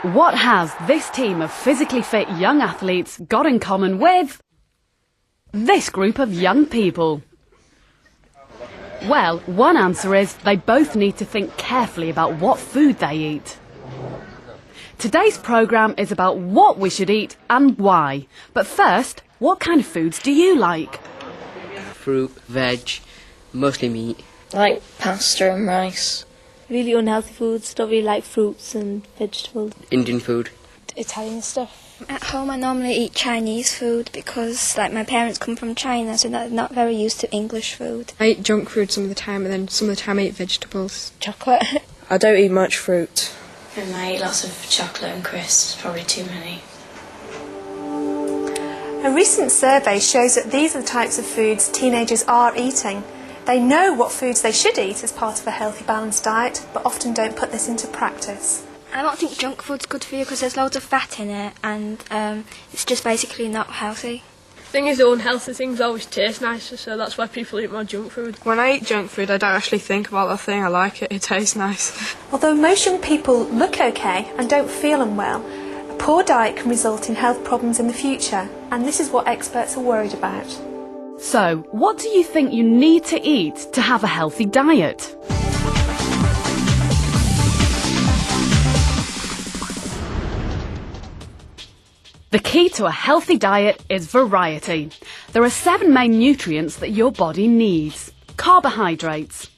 What has this team of physically fit young athletes got in common with this group of young people? Well, one answer is they both need to think carefully about what food they eat. Today's programme is about what we should eat and why. But first, what kind of foods do you like? Fruit, veg, mostly meat. I like pasta and rice. Really unhealthy foods, don't really like fruits and vegetables. Indian food. Italian stuff. At home I normally eat Chinese food because my parents come from China, so they're not very used to English food. I eat junk food some of the time, and then some of the time I eat vegetables. Chocolate. I don't eat much fruit. And I eat lots of chocolate and crisps, probably too many. A recent survey shows that these are the types of foods teenagers are eating. They know what foods they should eat as part of a healthy, balanced diet, but often don't put this into practice. I don't think junk food's good for you because there's loads of fat in it and it's just basically not healthy. The thing is, the unhealthy things always taste nicer, so that's why people eat more junk food. When I eat junk food, I don't actually think about the thing. I like it, it tastes nice. Although most young people look okay and don't feel unwell, a poor diet can result in health problems in the future, and this is what experts are worried about. So, what do you think you need to eat to have a healthy diet? The key to a healthy diet is variety. There are 7 main nutrients that your body needs. Carbohydrates,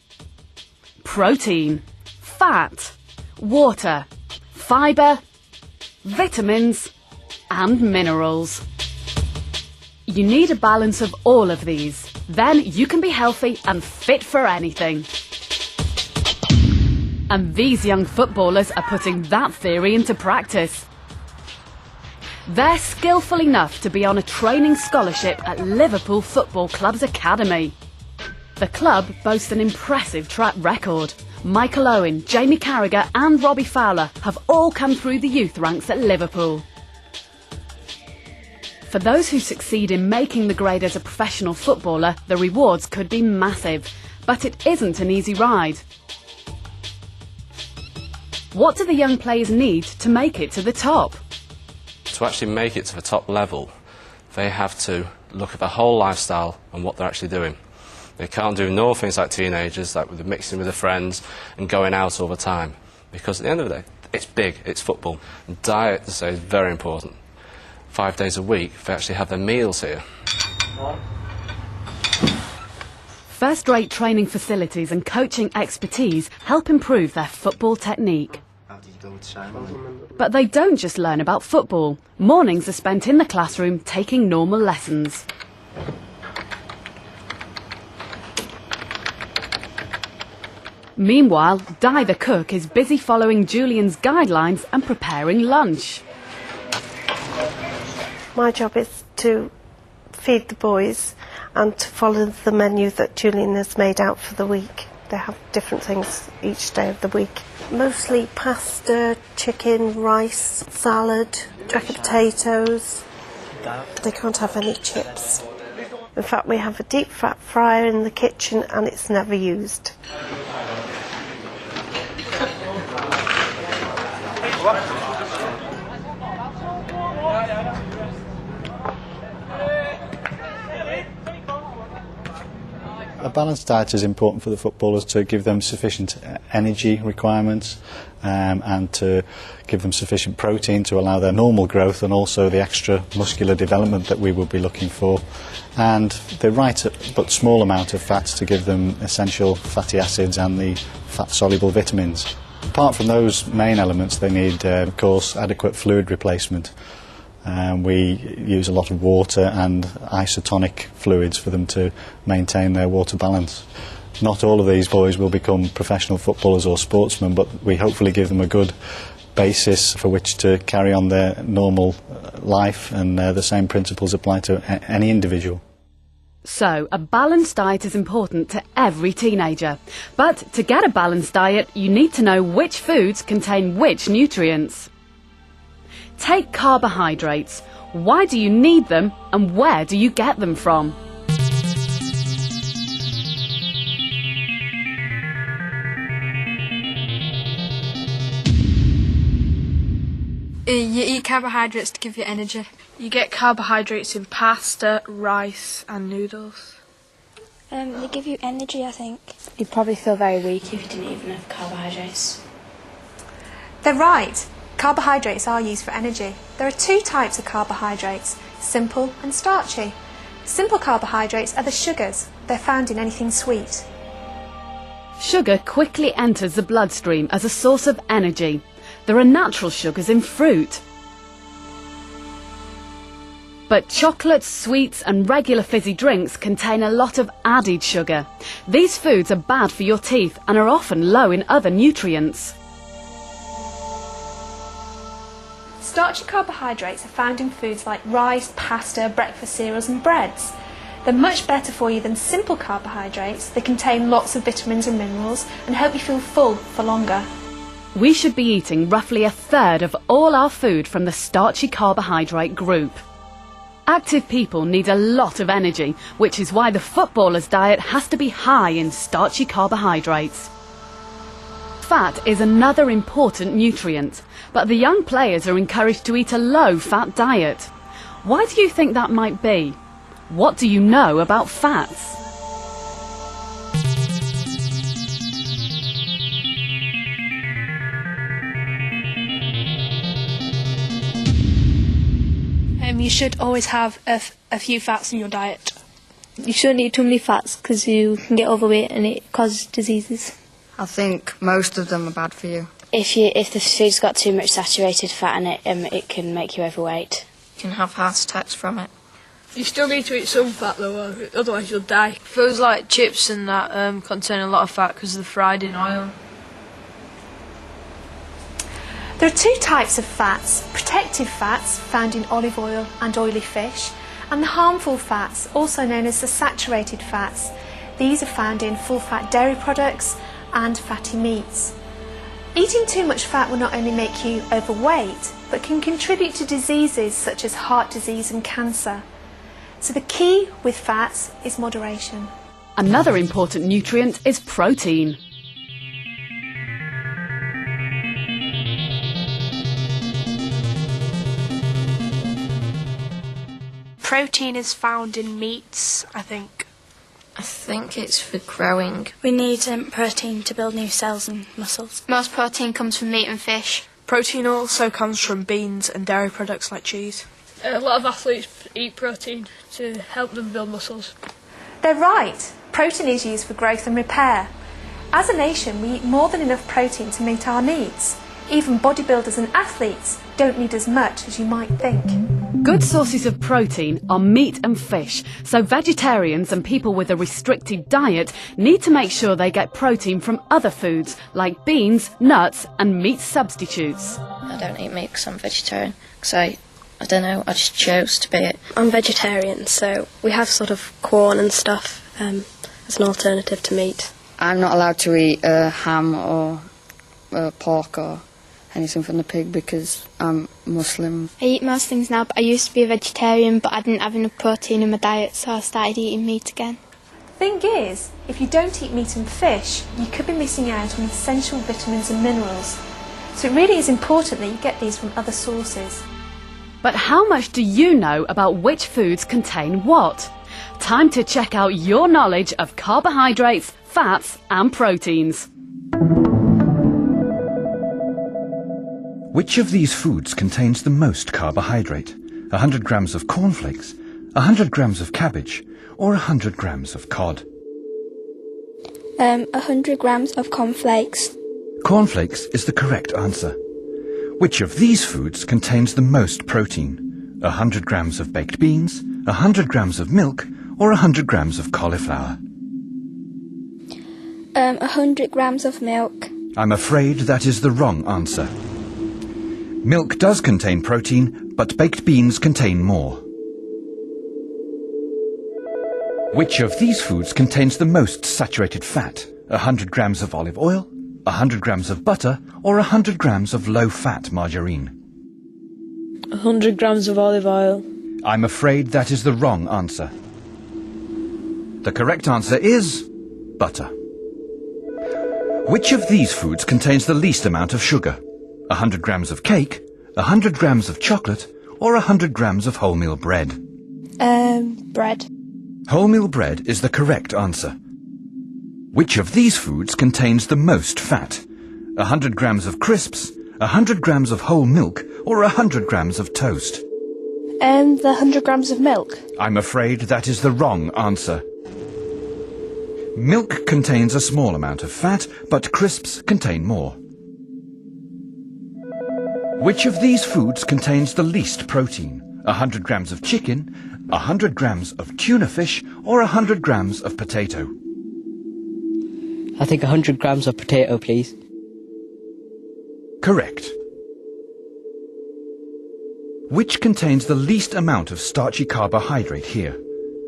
protein, fat, water, fibre, vitamins and minerals. You need a balance of all of these. Then you can be healthy and fit for anything. And these young footballers are putting that theory into practice. They're skillful enough to be on a training scholarship at Liverpool Football Club's academy. The club boasts an impressive track record. Michael Owen, Jamie Carragher and Robbie Fowler have all come through the youth ranks at Liverpool. For those who succeed in making the grade as a professional footballer, the rewards could be massive, but it isn't an easy ride. What do the young players need to make it to the top? To actually make it to the top level, they have to look at the whole lifestyle and what they're actually doing. They can't do normal things like teenagers, like with the mixing with their friends and going out all the time. Because at the end of the day, it's big, it's football. And diet, as I say, is very important. 5 days a week, they actually have their meals here. First-rate training facilities and coaching expertise help improve their football technique. But they don't just learn about football. Mornings are spent in the classroom taking normal lessons. Meanwhile, Di the cook is busy following Julian's guidelines and preparing lunch. My job is to feed the boys and to follow the menu that Julian has made out for the week. They have different things each day of the week. Mostly pasta, chicken, rice, salad, jacket potatoes. They can't have any chips. In fact, we have a deep fat fryer in the kitchen and it's never used. A balanced diet is important for the footballers to give them sufficient energy requirements and to give them sufficient protein to allow their normal growth and also the extra muscular development that we will be looking for, and the right but small amount of fats to give them essential fatty acids and the fat-soluble vitamins. Apart from those main elements, they need, of course, adequate fluid replacement. We use a lot of water and isotonic fluids for them to maintain their water balance. Not all of these boys will become professional footballers or sportsmen, but we hopefully give them a good basis for which to carry on their normal life, and the same principles apply to any individual. So, a balanced diet is important to every teenager. But to get a balanced diet, you need to know which foods contain which nutrients. Take carbohydrates. Why do you need them and where do you get them from? You eat carbohydrates to give you energy. You get carbohydrates in pasta, rice and noodles. They give you energy, I think. You'd probably feel very weak if you didn't eat enough carbohydrates. They're right. Carbohydrates are used for energy. There are two types of carbohydrates, simple and starchy. Simple carbohydrates are the sugars. They're found in anything sweet. Sugar quickly enters the bloodstream as a source of energy. There are natural sugars in fruit. But chocolates, sweets and regular fizzy drinks contain a lot of added sugar. These foods are bad for your teeth and are often low in other nutrients. Starchy carbohydrates are found in foods like rice, pasta, breakfast cereals and breads. They're much better for you than simple carbohydrates. They contain lots of vitamins and minerals and help you feel full for longer. We should be eating roughly a third of all our food from the starchy carbohydrate group. Active people need a lot of energy, which is why the footballer's diet has to be high in starchy carbohydrates. Fat is another important nutrient, but the young players are encouraged to eat a low-fat diet. Why do you think that might be? What do you know about fats? You should always have a few fats in your diet. You shouldn't eat too many fats because you can get overweight and it causes diseases. I think most of them are bad for you. If the food's got too much saturated fat in it, it can make you overweight. You can have heart attacks from it. You still need to eat some fat though, otherwise you'll die. Foods like chips and that contain a lot of fat because they're fried in oil. There are two types of fats, protective fats found in olive oil and oily fish, and the harmful fats, also known as the saturated fats. These are found in full-fat dairy products and fatty meats. Eating too much fat will not only make you overweight, but can contribute to diseases such as heart disease and cancer. So the key with fats is moderation. Another important nutrient is protein. Protein is found in meats, I think. I think it's for growing. We need protein to build new cells and muscles. Most protein comes from meat and fish. Protein also comes from beans and dairy products like cheese. A lot of athletes eat protein to help them build muscles. They're right. Protein is used for growth and repair. As a nation, we eat more than enough protein to meet our needs. Even bodybuilders and athletes don't need as much as you might think. Good sources of protein are meat and fish, so vegetarians and people with a restricted diet need to make sure they get protein from other foods like beans, nuts and meat substitutes. I don't eat meat because I'm vegetarian. Because I don't know, I just chose to be it. I'm vegetarian, so we have sort of corn and stuff as an alternative to meat. I'm not allowed to eat ham or pork or anything from the pig because I'm Muslim. I eat most things now, but I used to be a vegetarian, but I didn't have enough protein in my diet, so I started eating meat again. Thing is, if you don't eat meat and fish, you could be missing out on essential vitamins and minerals. So it really is important that you get these from other sources. But how much do you know about which foods contain what? Time to check out your knowledge of carbohydrates, fats and proteins. Which of these foods contains the most carbohydrate? 100 grams of cornflakes, 100 grams of cabbage, or 100 grams of cod? 100 grams of cornflakes. Cornflakes is the correct answer. Which of these foods contains the most protein? 100 grams of baked beans, 100 grams of milk, or 100 grams of cauliflower? 100 grams of milk. I'm afraid that is the wrong answer. Milk does contain protein, but baked beans contain more. Which of these foods contains the most saturated fat? 100 grams of olive oil, 100 grams of butter, or 100 grams of low-fat margarine? 100 grams of olive oil. I'm afraid that is the wrong answer. The correct answer is butter. Which of these foods contains the least amount of sugar? 100 grams of cake, 100 grams of chocolate, or 100 grams of wholemeal bread? Bread. Wholemeal bread is the correct answer. Which of these foods contains the most fat? 100 grams of crisps, 100 grams of whole milk, or 100 grams of toast? The 100 grams of milk. I'm afraid that is the wrong answer. Milk contains a small amount of fat, but crisps contain more. Which of these foods contains the least protein? 100 grams of chicken, 100 grams of tuna fish, or 100 grams of potato? I think 100 grams of potato, please. Correct. Which contains the least amount of starchy carbohydrate here?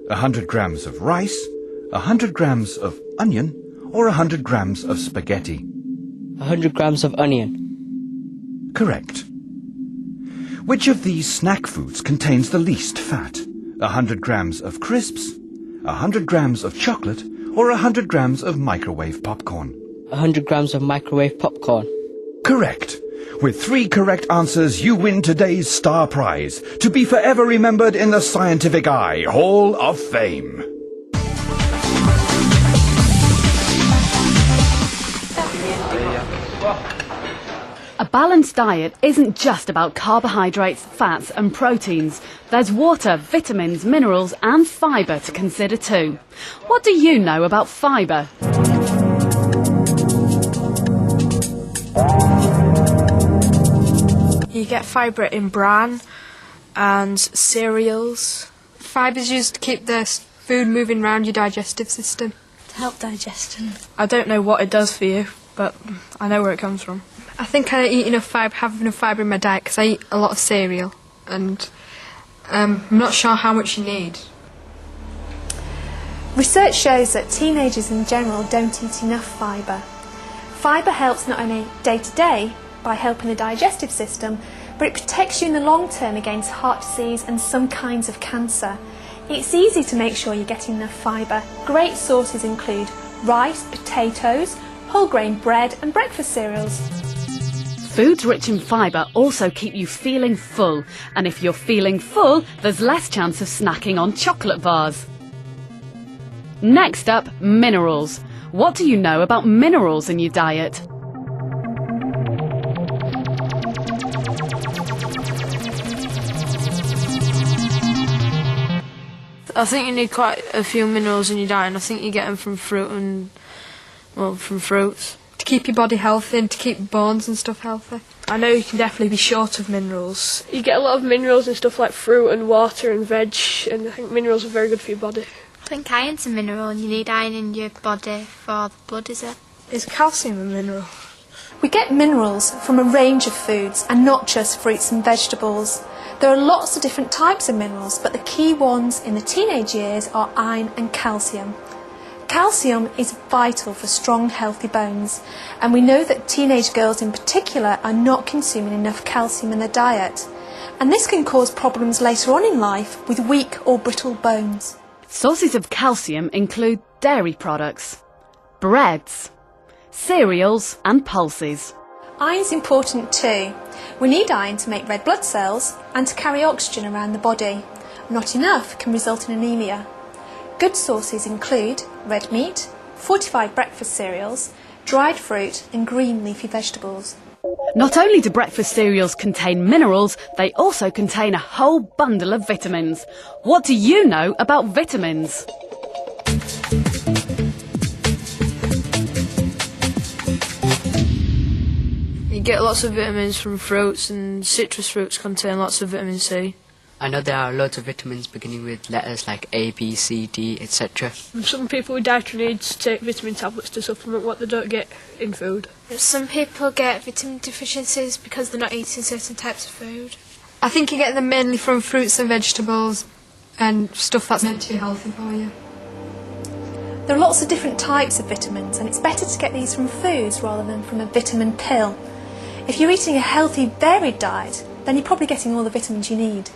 100 grams of rice, 100 grams of onion, or 100 grams of spaghetti? 100 grams of onion. Correct. Which of these snack foods contains the least fat? 100 grams of crisps, 100 grams of chocolate, or 100 grams of microwave popcorn? 100 grams of microwave popcorn. Correct. With 3 correct answers, you win today's Star Prize, to be forever remembered in the Scientific Eye Hall of Fame. A balanced diet isn't just about carbohydrates, fats and proteins. There's water, vitamins, minerals and fibre to consider too. What do you know about fibre? You get fibre in bran and cereals. Fibre is used to keep the food moving around your digestive system. To help digestion. I don't know what it does for you, but I know where it comes from. I think I eat enough fibre, have enough fibre in my diet because I eat a lot of cereal, and I'm not sure how much you need. Research shows that teenagers in general don't eat enough fibre. Fibre helps not only day to day by helping the digestive system, but it protects you in the long term against heart disease and some kinds of cancer. It's easy to make sure you're getting enough fibre. Great sources include rice, potatoes, whole grain bread and breakfast cereals. Foods rich in fibre also keep you feeling full, and if you're feeling full, there's less chance of snacking on chocolate bars. Next up, minerals. What do you know about minerals in your diet? I think you need quite a few minerals in your diet, and I think you get them from fruit and, well, from fruits. To keep your body healthy and to keep bones and stuff healthy. I know you can definitely be short of minerals. You get a lot of minerals in stuff like fruit and water and veg, and I think minerals are very good for your body. I think iron's a mineral and you need iron in your body for the blood, is it? Is calcium a mineral? We get minerals from a range of foods and not just fruits and vegetables. There are lots of different types of minerals, but the key ones in the teenage years are iron and calcium. Calcium is vital for strong, healthy bones, and we know that teenage girls in particular are not consuming enough calcium in their diet. And this can cause problems later on in life with weak or brittle bones. Sources of calcium include dairy products, breads, cereals and pulses. Iron's important too. We need iron to make red blood cells and to carry oxygen around the body. Not enough can result in anemia. Good sources include red meat, fortified breakfast cereals, dried fruit and green leafy vegetables. Not only do breakfast cereals contain minerals, they also contain a whole bundle of vitamins. What do you know about vitamins? You get lots of vitamins from fruits, and citrus fruits contain lots of vitamin C. I know there are loads of vitamins beginning with letters like A, B, C, D, etc. Some people with dietary needs take vitamin tablets to supplement what they don't get in food. Some people get vitamin deficiencies because they're not eating certain types of food. I think you get them mainly from fruits and vegetables and stuff that's meant to be healthy for you. There are lots of different types of vitamins, and it's better to get these from foods rather than from a vitamin pill. If you're eating a healthy, varied diet, then you're probably getting all the vitamins you need.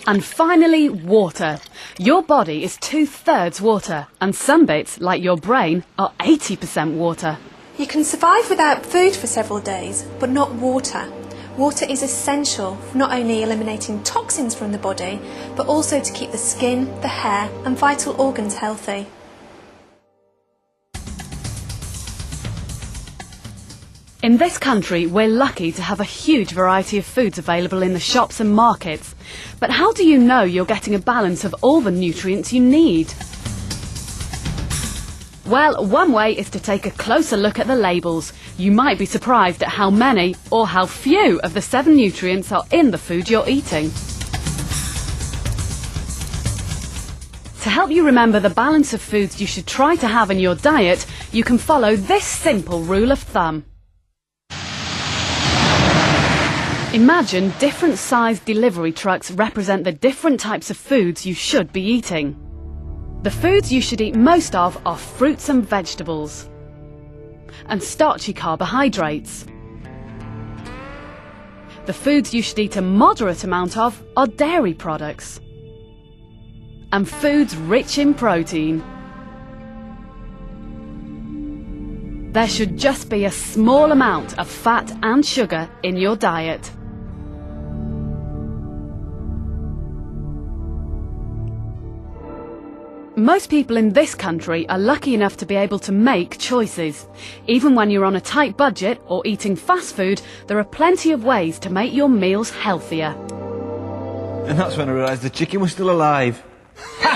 And finally, water. Your body is 2/3 water, and some bits, like your brain, are 80% water. You can survive without food for several days, but not water. Water is essential for not only eliminating toxins from the body, but also to keep the skin, the hair and vital organs healthy. In this country, we're lucky to have a huge variety of foods available in the shops and markets. But how do you know you're getting a balance of all the nutrients you need? Well, one way is to take a closer look at the labels. You might be surprised at how many or how few of the 7 nutrients are in the food you're eating. To help you remember the balance of foods you should try to have in your diet, you can follow this simple rule of thumb. Imagine different sized delivery trucks represent the different types of foods you should be eating. The foods you should eat most of are fruits and vegetables, and starchy carbohydrates. The foods you should eat a moderate amount of are dairy products, and foods rich in protein. There should just be a small amount of fat and sugar in your diet. Most people in this country are lucky enough to be able to make choices. Even when you're on a tight budget or eating fast food, there are plenty of ways to make your meals healthier. And that's when I realised the chicken was still alive. What's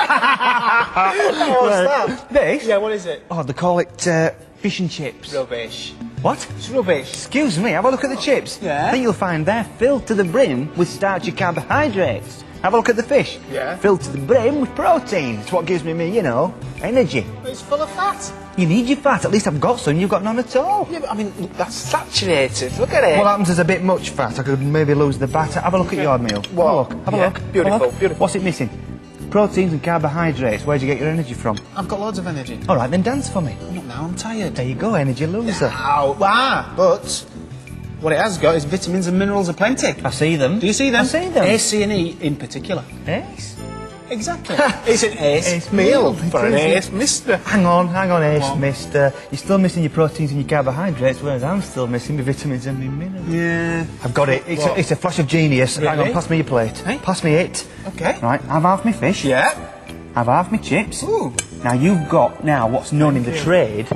that? This? Yeah, what is it? Oh, they call it fish and chips. Rubbish. What? It's rubbish. Excuse me, have a look at the chips. Yeah? I think you'll find they're filled to the brim with starchy carbohydrates. Have a look at the fish. Yeah? Filled to the brim with protein. It's what gives me, you know, energy. But it's full of fat. You need your fat. At least I've got some, you've got none at all. Yeah, but I mean, look, that's saturated. Look at it. What happens is a bit much fat. I could maybe lose the batter. Have a look at your meal. What? Have a look. Beautiful, Have a look. beautiful. What's it missing? Proteins and carbohydrates. Where'd you get your energy from? I've got loads of energy. All right, then dance for me. Not now, I'm tired. There you go, energy loser. Ow. But what it has got is vitamins and minerals aplenty. I see them. Do you see them? I see them. A, C and E in particular. Ace? Exactly. It's an ace meal for an ace mister. Hang on, ace mister. You're still missing your proteins and your carbohydrates, whereas I'm still missing my vitamins and my minerals. Yeah. I've got it. It's a flash of genius. Really? Hang on, pass me your plate. Hey? Pass me it. Okay. Right, have half my fish. Yeah. Have half my chips. Ooh. Now you've got what's known in the trade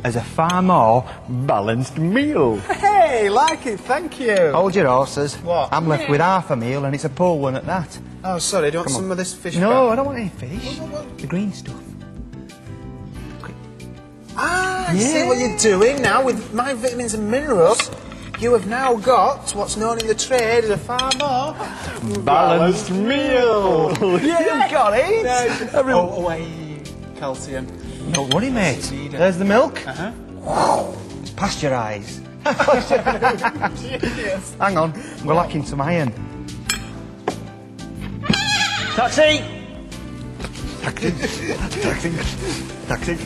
as a far more balanced meal. Hey, like it, thank you. Hold your horses. What? I'm left with half a meal and it's a poor one at that. Oh, sorry, do you want some of this fish? No, back? I don't want any fish. The green stuff. I see what you're doing now with my vitamins and minerals. You have now got what's known in the trade as a far more balanced meal. Yeah, you got it. Away, calcium. Don't worry, mate. There's the milk. Pasteurise. Hang on, we're lacking some iron. Taxi! Taxi! Taxi! Taxi!